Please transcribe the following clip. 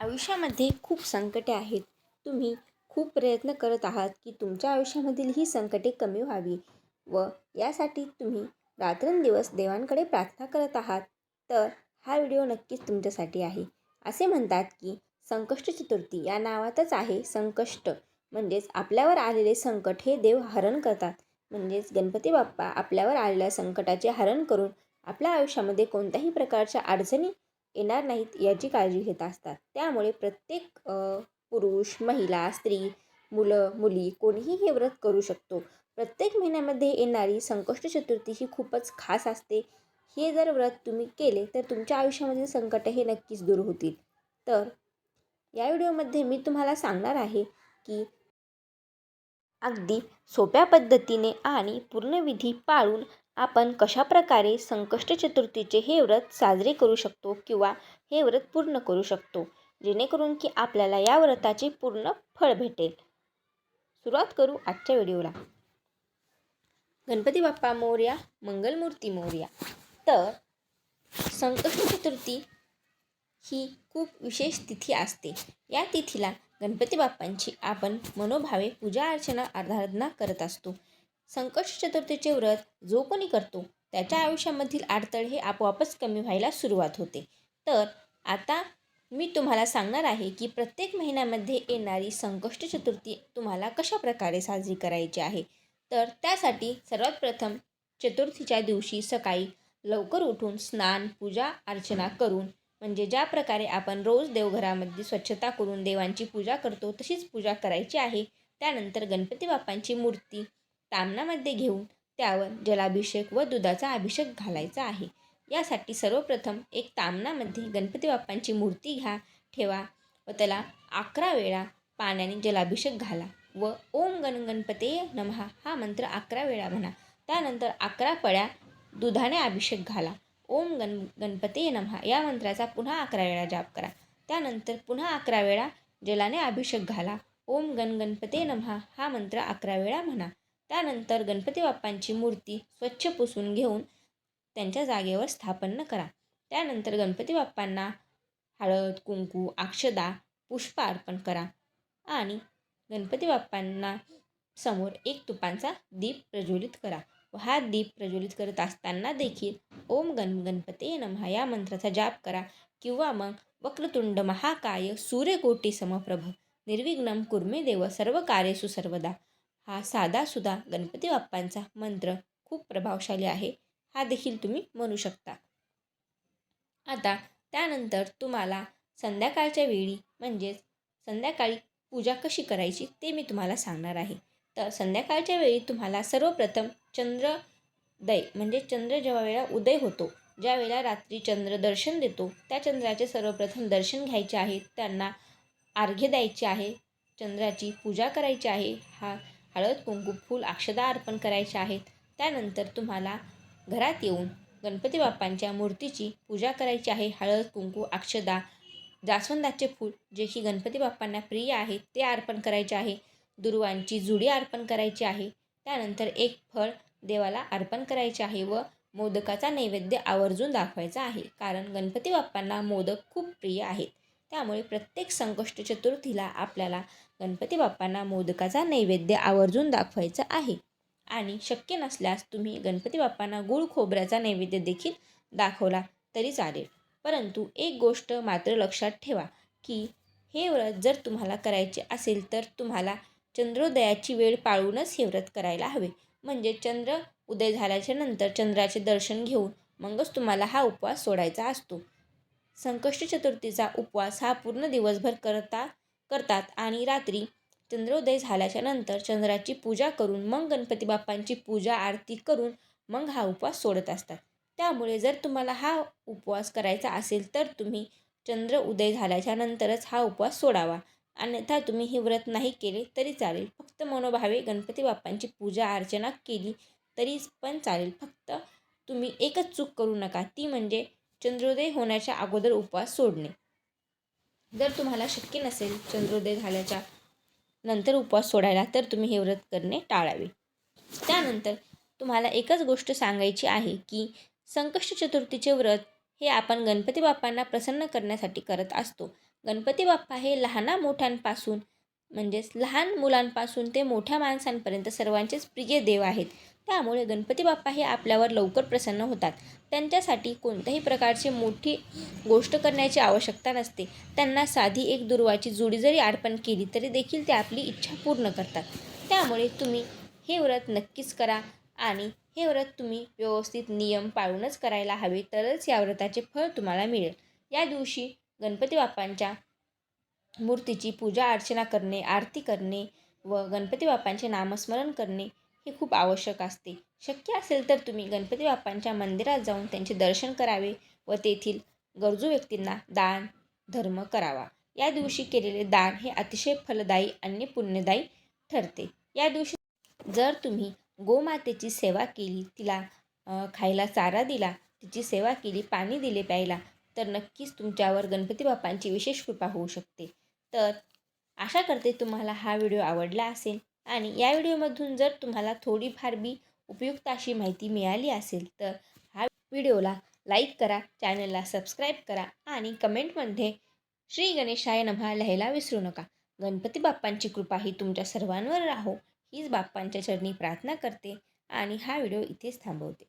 आयुष्यामध्ये खूप संकटे आहेत. तुम्ही खूप प्रयत्न करत आहात की तुमच्या आयुष्यामधील ही संकटे कमी व्हावी व यासाठी तुम्ही रात्रंदिवस देवांकडे प्रार्थना करत आहात. तर हा व्हिडिओ नक्कीच तुमच्यासाठी आहे. असे म्हणतात की संकष्ट चतुर्थी या नावातच आहे संकष्ट, म्हणजेच आपल्यावर आलेले संकट हे देव हरण करतात. म्हणजेच गणपती बाप्पा आपल्यावर आलेल्या संकटाचे हरण करून आपल्या आयुष्यामध्ये कोणत्याही प्रकारच्या अडचणी येणार नाहीत याची काळजी घेत असतात. त्यामुळे प्रत्येक पुरुष, महिला, स्त्री, मुलं, मुली कोणीही हे व्रत करू शकतो. प्रत्येक महिन्यामध्ये येणारी संकष्ट चतुर्थी ही खूपच खास असते. हे जर व्रत तुम्ही केले तर तुमच्या आयुष्यामधील संकट हे नक्कीच दूर होतील. तर या व्हिडिओमध्ये मी तुम्हाला सांगणार आहे की अगदी सोप्या पद्धतीने आणि पूर्ण विधी पाळून आपण कशाप्रकारे संकष्ट चतुर्थीचे हे व्रत साजरे करू शकतो किंवा हे व्रत पूर्ण करू शकतो, जेणेकरून की आपल्याला या व्रताचे पूर्ण फळ भेटेल. सुरुवात करू आजच्या व्हिडिओला. गणपती बाप्पा मोरया, मंगलमूर्ती मोरया. तर संकष्ट चतुर्थी ही खूप विशेष तिथी असते. या तिथीला गणपती बाप्पांची आपण मनोभावे पूजा अर्चना आराधना करत असतो. संकष्ट चतुर्थीचे व्रत जो कोणी करतो त्याच्या आयुष्यामधील अडथळे हे आपोआपच कमी व्हायला सुरुवात होते. तर आता मी तुम्हाला सांगणार आहे की प्रत्येक महिन्यामध्ये येणारी संकष्ट चतुर्थी तुम्हाला कशा प्रकारे साजरी करायची आहे. तर त्यासाठी सर्वात प्रथम चतुर्थीच्या दिवशी सकाळी लवकर उठून स्नान, पूजा अर्चना करून, म्हणजे ज्या प्रकारे आपण रोज देवघरामध्ये स्वच्छता करून देवांची पूजा करतो तशीच पूजा करायची आहे. त्यानंतर गणपती बाप्पांची मूर्ती तामणामध्ये घेऊन त्यावर जलाभिषेक व दुधाचा अभिषेक घालायचा आहे. यासाठी सर्वप्रथम एक तामणामध्ये गणपती बाप्पांची मूर्ती ठेवा व त्याला 11 वेळा पाण्याने जलाभिषेक घाला व ओम गणपते नमः हा मंत्र 11 वेळा म्हणा. त्यानंतर 11 पळ्या दुधाने अभिषेक घाला. ओम गणपते नमः या मंत्राचा पुन्हा 11 वेळा जाप करा. त्यानंतर पुन्हा 11 वेळा जलाने अभिषेक घाला. ओम गणपते नमः हा मंत्र 11 वेळा म्हणा. त्यानंतर गणपती बाप्पांची मूर्ती स्वच्छ पुसून घेऊन त्यांच्या जागेवर स्थापन करा. त्यानंतर गणपती बाप्पांना हळद, कुंकू, अक्षदा, पुष्प अर्पण करा आणि गणपती बाप्पांना समोर एक तुपांचा दीप प्रज्वलित करा व हा दीप प्रज्वलित करत असताना देखील ओम गणपते नमः या मंत्राचा जाप करा किंवा मग वक्रतुंड महाकाय सूर्यकोटी समप्रभ निर्विघ्नं कुर्मे देव सर्व कार्येषु सर्वदा हा साधासुद्धा गणपती बाप्पांचा मंत्र खूप प्रभावशाली आहे. हा देखील तुम्ही म्हणू शकता. आता त्यानंतर तुम्हाला संध्याकाळच्या वेळी म्हणजेच संध्याकाळी पूजा कशी करायची ते मी तुम्हाला सांगणार आहे. तर संध्याकाळच्या वेळी तुम्हाला सर्वप्रथम चंद्रोदय म्हणजे चंद्र जेव्हा वेळा उदय होतो, ज्या वेळेला रात्री चंद्र दर्शन देतो त्या चंद्राचे सर्वप्रथम दर्शन घ्यायचे आहे. त्यांना अर्घ्य द्यायचे आहे, चंद्राची पूजा करायची आहे. हळद, कुंकू, फूल, अक्षदा अर्पण करायचे आहेत. त्यानंतर तुम्हाला घरात येऊन गणपती बाप्पांच्या मूर्तीची पूजा करायची आहे. हळद, कुंकू, अक्षदा, जास्वंदाचे फूल जे की गणपती बाप्पांना प्रिय आहे ते अर्पण करायचे आहे. दुर्वांची जुडी अर्पण करायची आहे. त्यानंतर एक फळ देवाला अर्पण करायचे आहे व मोदकाचा नैवेद्य आवर्जून दाखवायचा आहे, कारण गणपती बाप्पांना मोदक खूप प्रिय आहेत. त्यामुळे प्रत्येक संकष्ट चतुर्थीला आपल्याला गणपती बाप्पांना मोदकाचा नैवेद्य आवर्जून दाखवायचा आहे. आणि शक्य नसल्यास तुम्ही गणपती बाप्पांना गूळ खोबऱ्याचा नैवेद्य देखील दाखवला तरी चालेल. परंतु एक गोष्ट मात्र लक्षात ठेवा की हे व्रत जर तुम्हाला करायचे असेल तर तुम्हाला चंद्रोदयाची वेळ पाळूनच हे व्रत करायला हवे. म्हणजे चंद्र उदय झाल्याच्या नंतर चंद्राचे दर्शन घेऊन मगच तुम्हाला हा उपवास सोडायचा असतो. संकष्ट चतुर्थीचा उपवास हा पूर्ण दिवसभर करतात आणि रात्री चंद्रोदय झाल्याच्या नंतर चंद्राची पूजा करून मग गणपती बाप्पांची पूजा आरती करून मग हा उपवास सोडत असतात. त्यामुळे जर तुम्हाला हा उपवास करायचा असेल तर तुम्ही चंद्र उदय झाल्याच्या नंतरच हा उपवास सोडावा. अन्यथा तुम्ही हे व्रत नाही केले तरी चालेल. फक्त मनोभावे गणपती बाप्पांची पूजा अर्चना केली तरी पण चालेल. फक्त तुम्ही एकच चूक करू नका, ती म्हणजे चंद्रोदय होण्याच्या अगोदर उपवास सोडणे. जर तुम्हाला शक्य नसेल चंद्रोदय झाल्याच्या नंतर उपवास सोडायला तर तुम्ही हे व्रत करणे टाळावे. त्यानंतर तुम्हाला एकच गोष्ट सांगायची आहे की संकष्ट चतुर्थीचे व्रत हे आपण गणपती बाप्पांना प्रसन्न करण्यासाठी करत असतो. गणपती बाप्पा हे लहाना-मोठ्यांपासून म्हणजेच लहान मुलांपासून ते मोठ्या माणसांपर्यंत सर्वांचेच प्रिय देव आहेत. त्यामुळे गणपती बाप्पा हे आपल्यावर लवकर प्रसन्न होतात. त्यांच्यासाठी कोणत्याही प्रकारची मोठी गोष्ट करण्याची आवश्यकता नसते. त्यांना साधी एक दुर्वाची जुडी जरी अर्पण केली तरी देखील ते आपली इच्छा पूर्ण करतात. त्यामुळे तुम्ही हे व्रत नक्कीच करा आणि हे व्रत तुम्ही व्यवस्थित नियम पाळूनच करायला हवे, तरच या व्रताचे फळ तुम्हाला मिळेल. या दिवशी गणपती बाप्पांच्या मूर्तीची पूजा अर्चना करणे, आरती करणे व गणपती बाप्पांचे नामस्मरण करणे हे खूप आवश्यक असते. शक्य असेल तर तुम्ही गणपती बाप्पांच्या मंदिरात जाऊन त्यांचे दर्शन करावे व तेथील गरजू व्यक्तींना दान धर्म करावा. या दिवशी केलेले दान हे अतिशय फलदायी आणि पुण्यदायी ठरते. या दिवशी जर तुम्ही गोमातेची सेवा केली, तिला खायला चारा दिला, तिची सेवा केली, पाणी दिले प्यायला, तर नक्कीच तुमच्यावर गणपती बाप्पांची विशेष कृपा होऊ शकते. तर आशा करते तुम्हाला हा व्हिडिओ आवडला असेल आणि या व्हिडिओमधून जर तुम्हाला थोडीफार बी उपयुक्त अशी माहिती मिळाली असेल तर हा व्हिडिओला लाईक करा, चॅनलला सबस्क्राईब करा आणि कमेंटमध्ये श्री गणेशाय नमः लिहायला विसरू नका. गणपती बाप्पांची कृपा ही तुमच्या सर्वांवर राहो हीच बाप्पांच्या चरणी प्रार्थना करते आणि हा व्हिडिओ इथेच थांबवते.